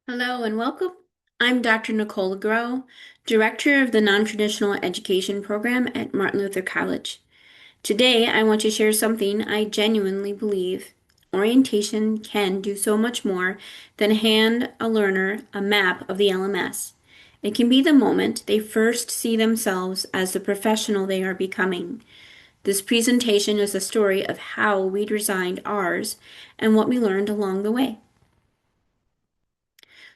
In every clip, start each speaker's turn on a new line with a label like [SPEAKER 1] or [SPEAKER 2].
[SPEAKER 1] Hello and welcome. I'm Dr. Nicole Grow, Director of the Non-Traditional Education Program at Martin Luther College. Today, I want to share something I genuinely believe. Orientation can do so much more than hand a learner a map of the LMS. It can be the moment they first see themselves as the professional they are becoming. This presentation is a story of how we designed ours and what we learned along the way.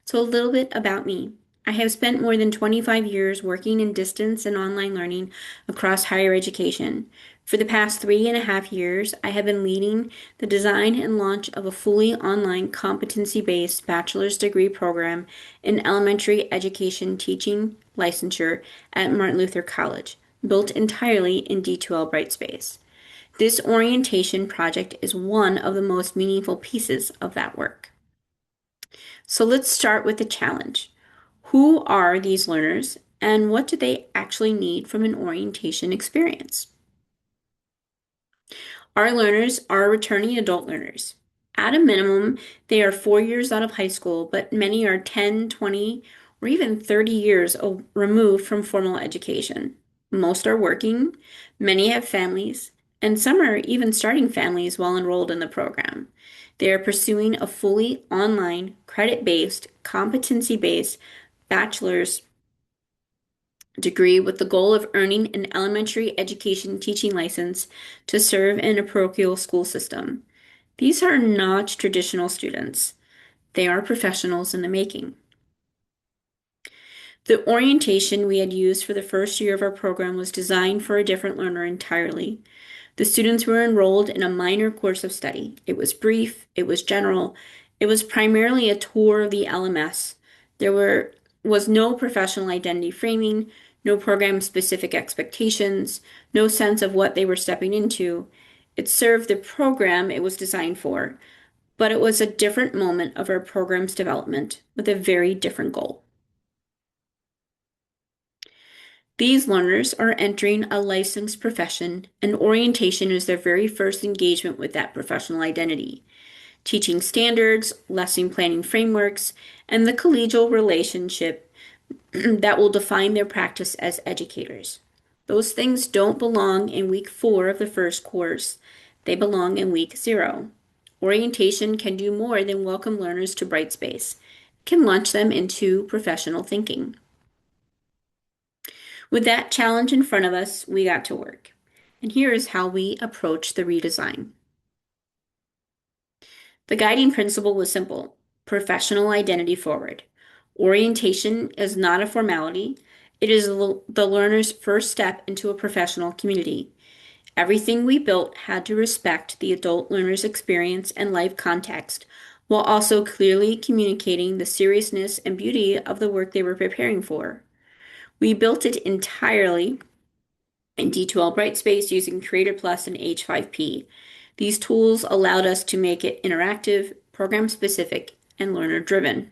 [SPEAKER 1] So, a little bit about me. I have spent more than 25 years working in distance and online learning across higher education. For the past 3.5 years, I have been leading the design and launch of a fully online competency-based bachelor's degree program in elementary education teaching licensure at Martin Luther College, built entirely in D2L Brightspace. This orientation project is one of the most meaningful pieces of that work. So let's start with the challenge. Who are these learners and what do they actually need from an orientation experience? Our learners are returning adult learners. At a minimum, they are 4 years out of high school, but many are 10, 20, or even 30 years removed from formal education. Most are working, many have families, and some are even starting families while enrolled in the program. They are pursuing a fully online, credit-based, competency-based bachelor's degree with the goal of earning an elementary education teaching license to serve in a parochial school system. These are not traditional students. They are professionals in the making. The orientation we had used for the first year of our program was designed for a different learner entirely. The students were enrolled in a minor course of study. It was brief, it was general, it was primarily a tour of the LMS. Was no professional identity framing, no program-specific expectations, no sense of what they were stepping into. It served the program it was designed for, but it was a different moment of our program's development with a very different goal. These learners are entering a licensed profession, and orientation is their very first engagement with that professional identity. Teaching standards, lesson planning frameworks, and the collegial relationship that will define their practice as educators. Those things don't belong in week 4 of the first course. They belong in week 0. Orientation can do more than welcome learners to Brightspace. It can launch them into professional thinking. With that challenge in front of us, we got to work. And here is how we approached the redesign. The guiding principle was simple: professional identity forward. Orientation is not a formality, it is the learner's first step into a professional community. Everything we built had to respect the adult learner's experience and life context, while also clearly communicating the seriousness and beauty of the work they were preparing for. We built it entirely in D2L Brightspace using Creator Plus and H5P. These tools allowed us to make it interactive, program-specific, and learner-driven.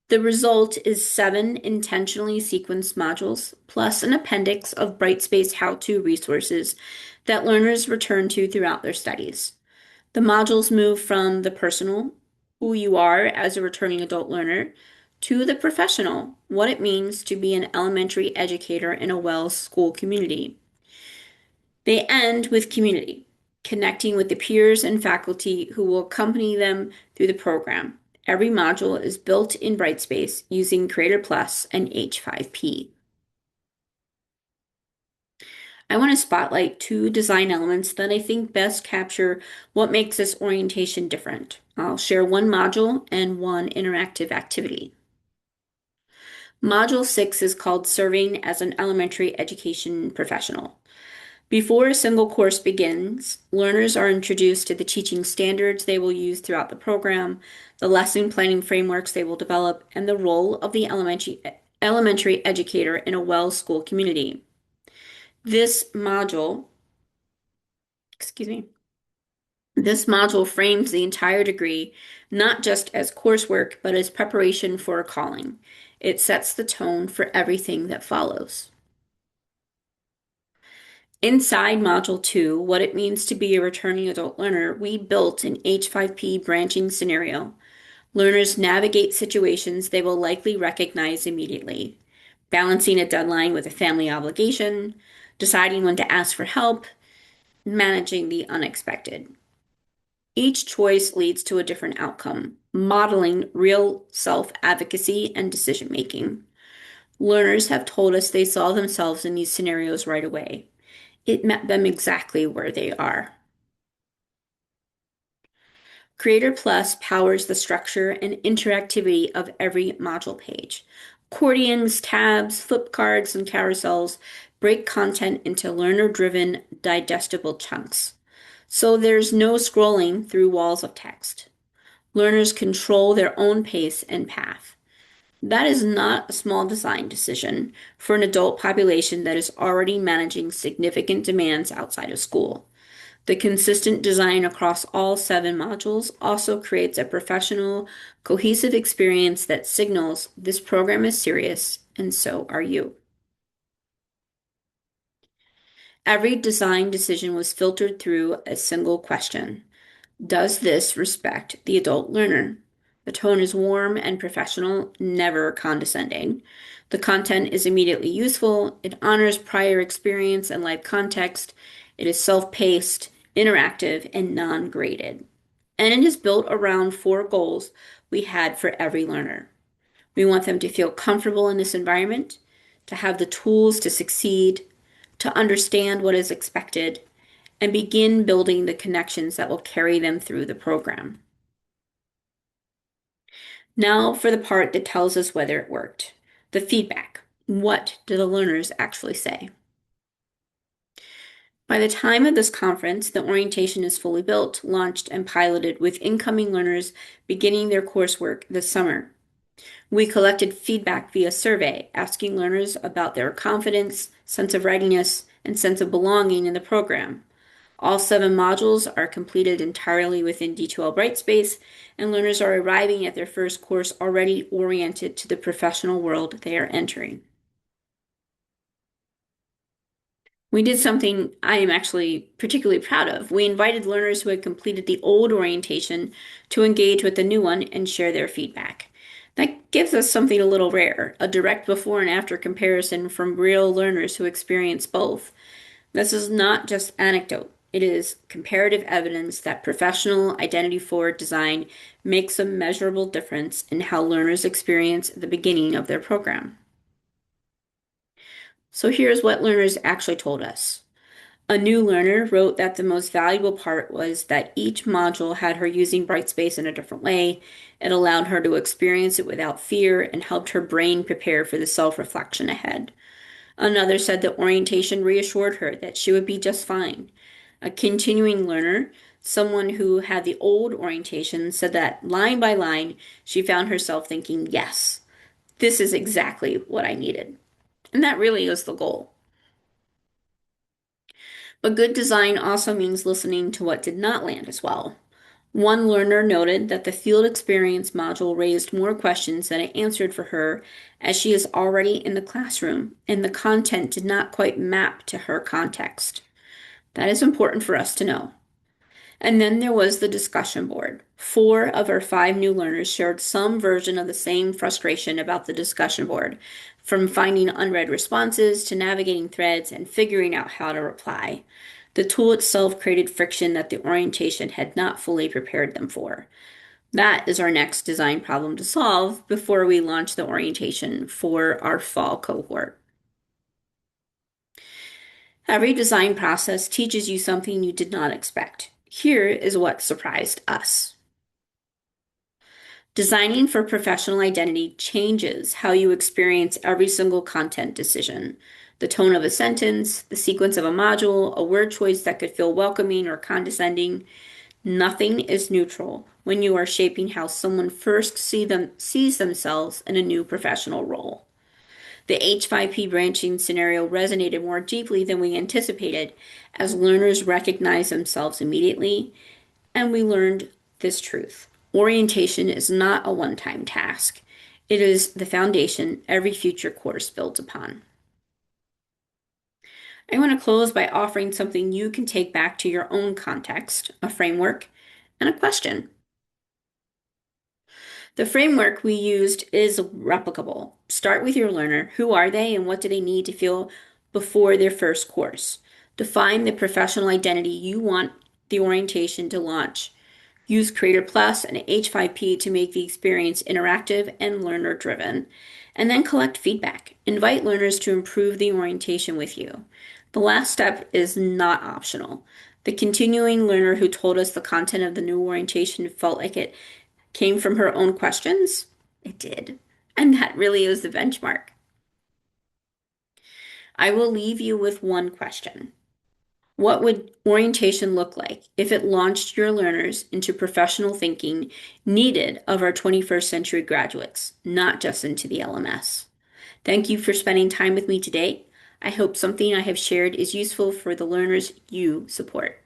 [SPEAKER 1] The result is 7 intentionally sequenced modules, plus an appendix of Brightspace how-to resources that learners return to throughout their studies. The modules move from the personal, who you are as a returning adult learner, to the professional, what it means to be an elementary educator in a WELS school community. They end with community, connecting with the peers and faculty who will accompany them through the program. Every module is built in Brightspace using Creator Plus and H5P. I want to spotlight 2 design elements that I think best capture what makes this orientation different. I'll share one module and one interactive activity. Module 6 is called Serving as an Elementary Education Professional. Before a single course begins, learners are introduced to the teaching standards they will use throughout the program, the lesson planning frameworks they will develop, and the role of the elementary educator in a WELS school community. This module, excuse me, this module frames the entire degree not just as coursework, but as preparation for a calling. It sets the tone for everything that follows. Inside Module 2, what it means to be a returning adult learner, we built an H5P branching scenario. Learners navigate situations they will likely recognize immediately, balancing a deadline with a family obligation, deciding when to ask for help, managing the unexpected. Each choice leads to a different outcome, modeling real self-advocacy and decision-making. Learners have told us they saw themselves in these scenarios right away. It met them exactly where they are. Creator Plus powers the structure and interactivity of every module page. Accordions, tabs, flip cards, and carousels break content into learner-driven, digestible chunks. So there's no scrolling through walls of text. Learners control their own pace and path. That is not a small design decision for an adult population that is already managing significant demands outside of school. The consistent design across all 7 modules also creates a professional, cohesive experience that signals this program is serious, and so are you. Every design decision was filtered through a single question. Does this respect the adult learner? The tone is warm and professional, never condescending. The content is immediately useful. It honors prior experience and life context. It is self-paced, interactive, and non-graded. And it is built around 4 goals we had for every learner. We want them to feel comfortable in this environment, to have the tools to succeed, to understand what is expected, and begin building the connections that will carry them through the program. Now for the part that tells us whether it worked. The feedback. What do the learners actually say? By the time of this conference, the orientation is fully built, launched, and piloted with incoming learners beginning their coursework this summer. We collected feedback via survey, asking learners about their confidence, sense of readiness, and sense of belonging in the program. All 7 modules are completed entirely within D2L Brightspace, and learners are arriving at their first course already oriented to the professional world they are entering. We did something I am actually particularly proud of. We invited learners who had completed the old orientation to engage with the new one and share their feedback. That gives us something a little rare, a direct before and after comparison from real learners who experience both. This is not just anecdote. It is comparative evidence that professional identity-forward design makes a measurable difference in how learners experience the beginning of their program. So here's what learners actually told us. A new learner wrote that the most valuable part was that each module had her using Brightspace in a different way. It allowed her to experience it without fear and helped her brain prepare for the self-reflection ahead. Another said that orientation reassured her that she would be just fine. A continuing learner, someone who had the old orientation, said that line by line, she found herself thinking, yes, this is exactly what I needed. And that really is the goal. But good design also means listening to what did not land as well. One learner noted that the field experience module raised more questions than it answered for her, as she is already in the classroom and the content did not quite map to her context. That is important for us to know. And then there was the discussion board. 4 of our 5 new learners shared some version of the same frustration about the discussion board, from finding unread responses to navigating threads and figuring out how to reply. The tool itself created friction that the orientation had not fully prepared them for. That is our next design problem to solve before we launch the orientation for our fall cohort. Every design process teaches you something you did not expect. Here is what surprised us. Designing for professional identity changes how you experience every single content decision. The tone of a sentence, the sequence of a module, a word choice that could feel welcoming or condescending. Nothing is neutral when you are shaping how someone first sees themselves in a new professional role. The H5P branching scenario resonated more deeply than we anticipated as learners recognized themselves immediately, and we learned this truth. Orientation is not a one-time task. It is the foundation every future course builds upon. I want to close by offering something you can take back to your own context, a framework, and a question. The framework we used is replicable. Start with your learner. Who are they and what do they need to feel before their first course? Define the professional identity you want the orientation to launch. Use Creator Plus and H5P to make the experience interactive and learner driven. And then collect feedback. Invite learners to improve the orientation with you. The last step is not optional. The continuing learner who told us the content of the new orientation felt like it came from her own questions? It did. And that really is the benchmark. I will leave you with one question. What would orientation look like if it launched your learners into professional thinking needed of our 21st century graduates, not just into the LMS? Thank you for spending time with me today. I hope something I have shared is useful for the learners you support.